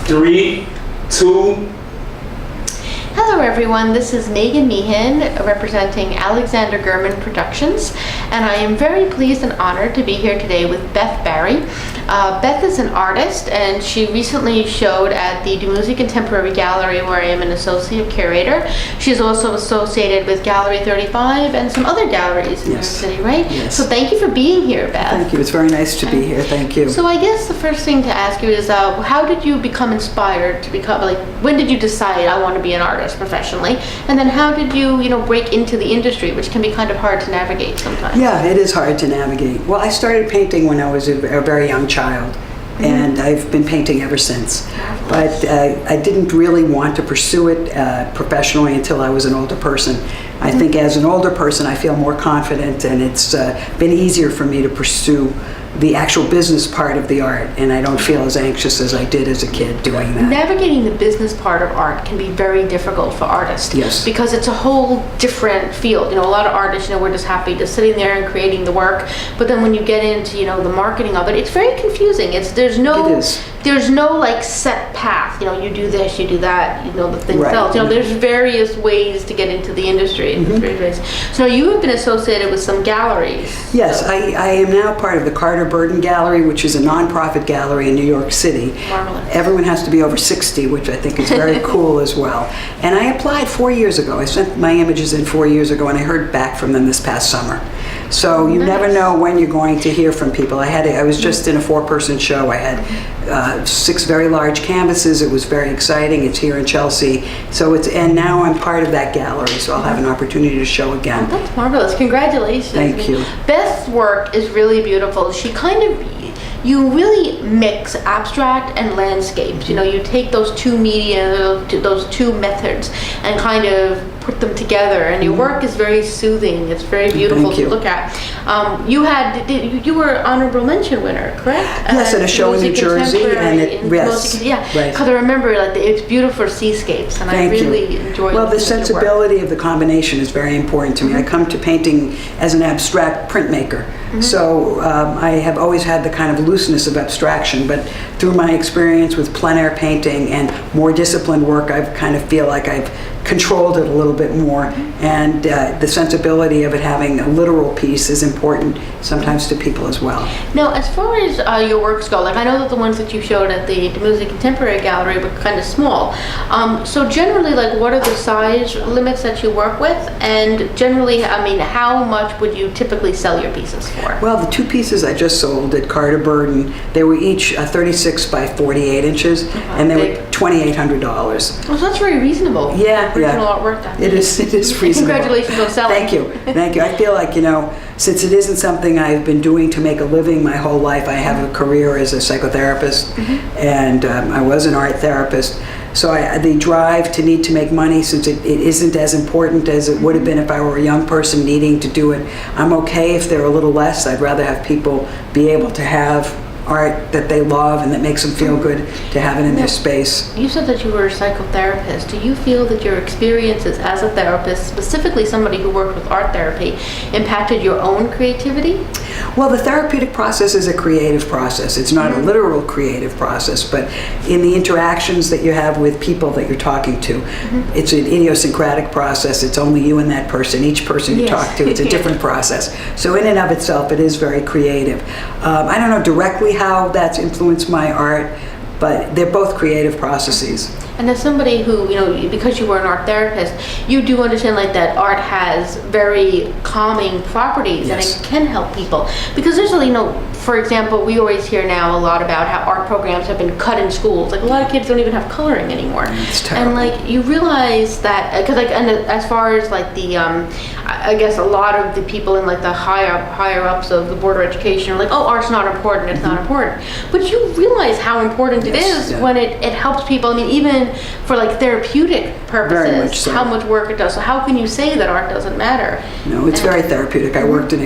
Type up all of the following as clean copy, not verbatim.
3, 2. Hello everyone, this is Meagan Meehan representing Alexander Gurman Productions, and I am very pleased and honored to be here today with Beth Barry. Beth is an artist, and she recently showed at the Music Contemporary Gallery, where I am an associate curator. She's also associated with Gallery 35 and some other galleries in New York City, right? Yes. So thank you for being here, Beth. Thank you. It's very nice to be here. Thank you. So I guess the first thing to ask you is, how did you become inspired to become, when did you decide I want to be an artist professionally? And then how did you, break into the industry, which can be kind of hard to navigate sometimes? Yeah, it is hard to navigate. Well, I started painting when I was a very young child, and I've been painting ever since. But I didn't really want to pursue it professionally until I was an older person. I think as an older person, I feel more confident, and it's been easier for me to pursue the actual business part of the art, and I don't feel as anxious as I did as a kid doing that. Navigating the business part of art can be very difficult for artists. Yes. Because it's a whole different field. A lot of artists, we're just happy just sitting there and creating the work, but then when you get into, the marketing of it, it's very confusing. There's no set path. You do this, you do that, the thing sells. There's various ways to get into the industry. So you have been associated with some galleries. Yes, so. I am now part of the Carter Burden Gallery, which is a nonprofit gallery in New York City. Marvelous. Everyone has to be over 60, which I think is very cool as well. And I applied 4 years ago. I sent my images in 4 years ago, and I heard back from them this past summer. So you never know when you're going to hear from people. I was just in a 4-person show. I had 6 very large canvases. It was very exciting. It's here in Chelsea. And now I'm part of that gallery, so I'll have an opportunity to show again. Oh, that's marvelous. Congratulations. Thank you. Beth's work is really beautiful. You really mix abstract and landscapes. You take those two media, those two methods, and kind of put them together, and your work is very soothing. It's very beautiful to look at. You were honorable mention winner, correct? Yes, at a show in New Jersey, and because I remember it's beautiful seascapes, and I really enjoyed. Well, the sensibility of the combination is very important to me. I come to painting as an abstract printmaker, so I have always had the kind of looseness of abstraction, but through my experience with plein air painting and more disciplined work, I kind of feel like I've controlled it a little bit more, and the sensibility of it having a literal piece is important sometimes to people as well. Now, as far as your works go, I know that the ones that you showed at the Music Contemporary Gallery were kind of small. So generally, what are the size limits that you work with? And generally, how much would you typically sell your pieces for? Well, the 2 pieces I just sold at Carter Burden, they were each 36 by 48 inches, and they were $2,800. Oh, so that's very reasonable. Yeah. Original artwork done. It is reasonable. Congratulations on selling. Thank you. I feel like, since it isn't something I've been doing to make a living my whole life, I have a career as a psychotherapist, and I was an art therapist. So the drive to need to make money, since it isn't as important as it would have been if I were a young person needing to do it, I'm okay if they're a little less. I'd rather have people be able to have art that they love and that makes them feel good to have it in their space. You said that you were a psychotherapist. Do you feel that your experiences as a therapist, specifically somebody who worked with art therapy, impacted your own creativity? Well, the therapeutic process is a creative process. It's not a literal creative process, but in the interactions that you have with people that you're talking to, it's an idiosyncratic process. It's only you and that person. Each person you talk to, it's a different process. So in and of itself, it is very creative. I don't know directly how that's influenced my art, but they're both creative processes. And as somebody who, because you were an art therapist, you do understand that art has very calming properties, and it can help people. Because there's for example, we always hear now a lot about how art programs have been cut in schools. A lot of kids don't even have coloring anymore. It's terrible. And you realize that, because and as far as I guess a lot of the people in the higher ups of the Board of Education are oh, art's not important, it's not important. But you realize how important it is when it helps people. Even for therapeutic purposes, very much so. How much work it does. So how can you say that art doesn't matter? No, it's very therapeutic. I worked at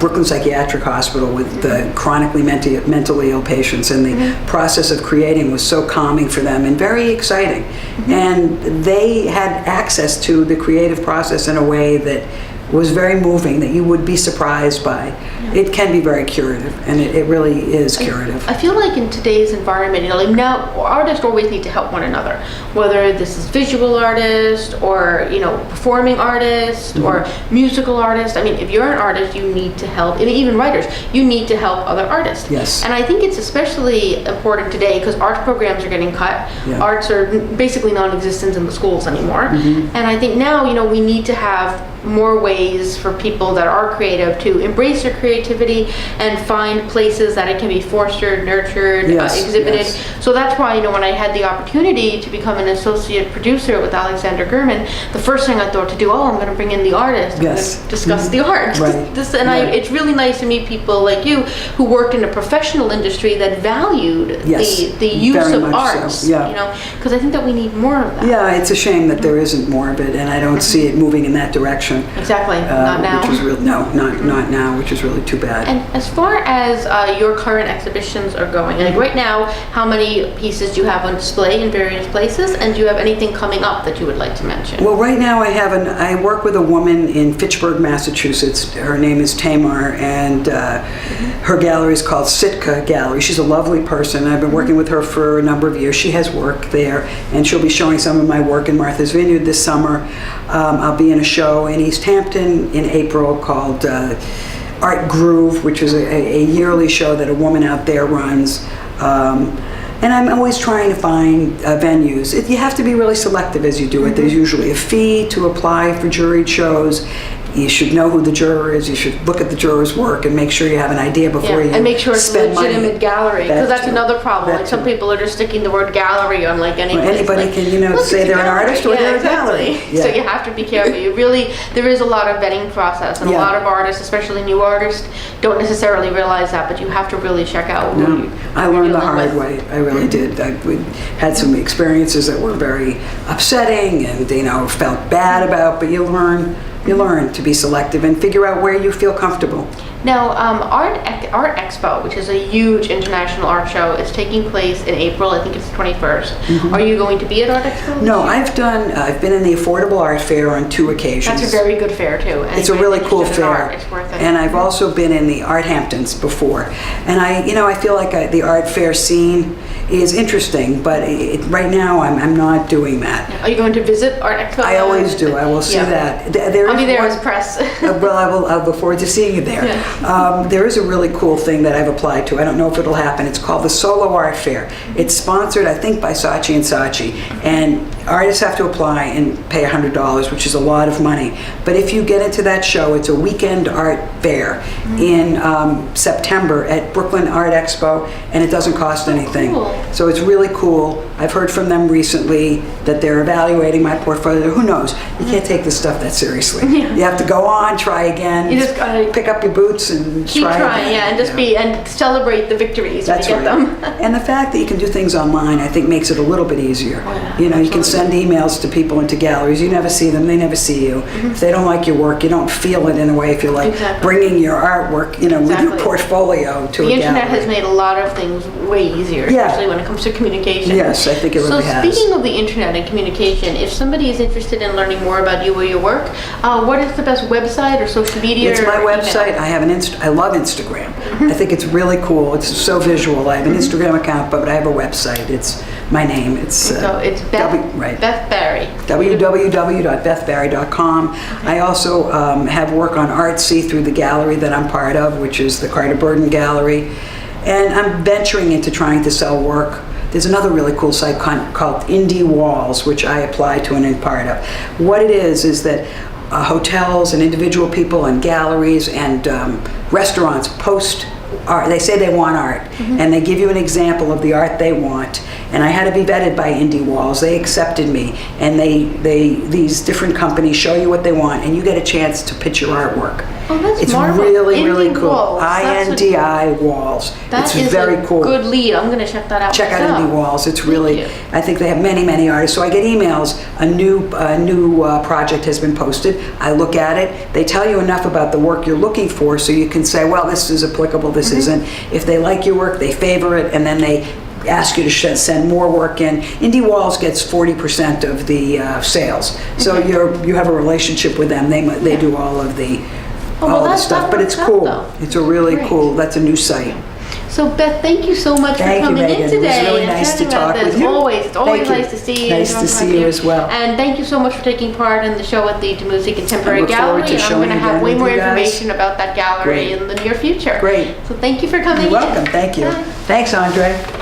Brooklyn Psychiatric Hospital with chronically mentally ill patients, and the process of creating was so calming for them and very exciting. And they had access to the creative process in a way that was very moving that you would be surprised by. It can be very curative, and it really is curative. I feel like in today's environment, like now artists always need to help one another, whether this is visual artist or performing artist or musical artist. I mean, if you're an artist, you need to help, and even writers, you need to help other artists. Yes. And I think it's especially important today because art programs are getting cut. Yeah. Arts are basically non-existent in the schools anymore. And I think now, we need to have more ways for people that are creative to embrace their creativity and find places that it can be fostered, nurtured, exhibited. Yes. So that's why, when I had the opportunity to become an associate producer with Alexander Gurman, the first thing I thought to do, I'm going to bring in the artist. Yes. I'm going to discuss the art. Right. It's really nice to meet people like you who worked in a professional industry that valued the use very of much arts. so. Yeah. Because I think that we need more of that. Yeah, it's a shame that there isn't more of it, and I don't see it moving in that direction. Exactly. Not now. Which is not now, which is really too bad. And as far as your current exhibitions are going, like right now, how many pieces do you have on display in various places, and do you have anything coming up that you would like to mention? Well, right now I work with a woman in Fitchburg, Massachusetts. Her name is Tamar, and her gallery is called Sitka Gallery. She's a lovely person. I've been working with her for a number of years. She has work there, and she'll be showing some of my work in Martha's Vineyard this summer. I'll be in a show in East Hampton in April called Art Groove, which is a yearly show that a woman out there runs. And I'm always trying to find venues. You have to be really selective as you do it. There's usually a fee to apply for juried shows. You should know who the juror is. You should look at the juror's work and make sure you have an idea before you and make sure it's a spend money. legitimate gallery, because that's too. another problem. That Like some too. people are just sticking the word gallery on like any Well, place. anybody Like, can, look, say it's a they're an gallery. artist or they're a gallery. Exactly. So you have to be careful. There is a lot of vetting process, and a Yeah. lot of artists, especially new artists, don't necessarily realize that, but you have to really check out who No, you- I who you're learned the dealing hard with. way. I really did. We had some experiences that were very upsetting and felt bad about, but you learn to be selective and figure out where you feel comfortable. Now, Art Expo, which is a huge international art show, is taking place in April. I think it's the 21st. Are you going to be at Art Expo? No, I've been in the Affordable Art Fair on 2 occasions. That's a very good fair too. It's a Anybody really cool interested in fair. art, it's worth it. And I've also been in the Art Hamptons before. And I feel like the art fair scene is interesting, but right now I'm not doing that. Are you going to visit Art Expo? I always do. I will see that. I'll be there as press. Well, I'll look forward to seeing you there. Yeah. There is a really cool thing that I've applied to. I don't know if it'll happen. It's called the Solo Art Fair. It's sponsored, I think, by Saatchi & Saatchi. And artists have to apply and pay $100, which is a lot of money. But if you get into that show, it's a weekend art fair in September at Brooklyn Art Expo, and it doesn't cost anything. Cool. So it's really cool. I've heard from them recently that they're evaluating my portfolio. Who knows? You can't take this stuff that seriously. You have to go on, try again. You just gotta pick up your boots and keep try trying, again. and just and celebrate the victories That's when you get right. them. And the fact that you can do things online, I think, makes it a little bit easier. yeah, You can absolutely. send emails to people into galleries. You never see them. They never see you. If they don't like your work, you don't feel it in a way. If you're like Exactly. bringing your artwork, with your Exactly. portfolio to The a internet gallery. has made a lot of things way easier, Yeah. especially when it comes to communication. Yes, I think it really so has. speaking of the internet and communication, if somebody is interested in learning more about you or your work, what is the best website or social media? It's or my email? website. I have I love Instagram. I think it's really cool. It's so visual. I have an Instagram account, but I have a website. It's my name. It's So it's Beth, right. Beth Barry. www.bethbarry.com. I also have work on Artsy through the gallery that I'm part of, which is the Carter Burden Gallery. And I'm venturing into trying to sell work. There's another really cool site called Indie Walls, which I apply to and am part of. What it is that hotels and individual people and galleries and restaurants post art. They say they want art, and they give you an example of the art they want. And I had to be vetted by Indie Walls. They accepted me, and these different companies show you what they want, and you get a chance to pitch your artwork. Oh, that's It's marvelous. really, really Indie cool. Walls. That's a- INDI Walls. That It's is very a cool. good lead. I'm going to check that out. Check out myself. Indie Walls. It's Thank really, you. I think they have many, many artists. So I get emails, a new project has been posted. I look at it. They tell you enough about the work you're looking for so you can say, well, this is applicable, this isn't. If they like your work, they favor it, and then they ask you to send more work in. Indie Walls gets 40% of the sales. So you have a relationship with them. They do all of the stuff, but it's cool. It's a really cool. That's a new site. So Beth, thank you so much for coming in Meagan. today. It was really and nice to chatting about talk with this. you. It's always Thank you. nice to see you. Nice to see you as well. And thank you so much for taking part in the show at the Tamusi Contemporary I look forward Gallery. to And I'm showing going to again have way with more you guys. information about that gallery Great. in the near future. Great. So thank you for coming You're in. welcome. Thank you. Bye. Thanks, Andre.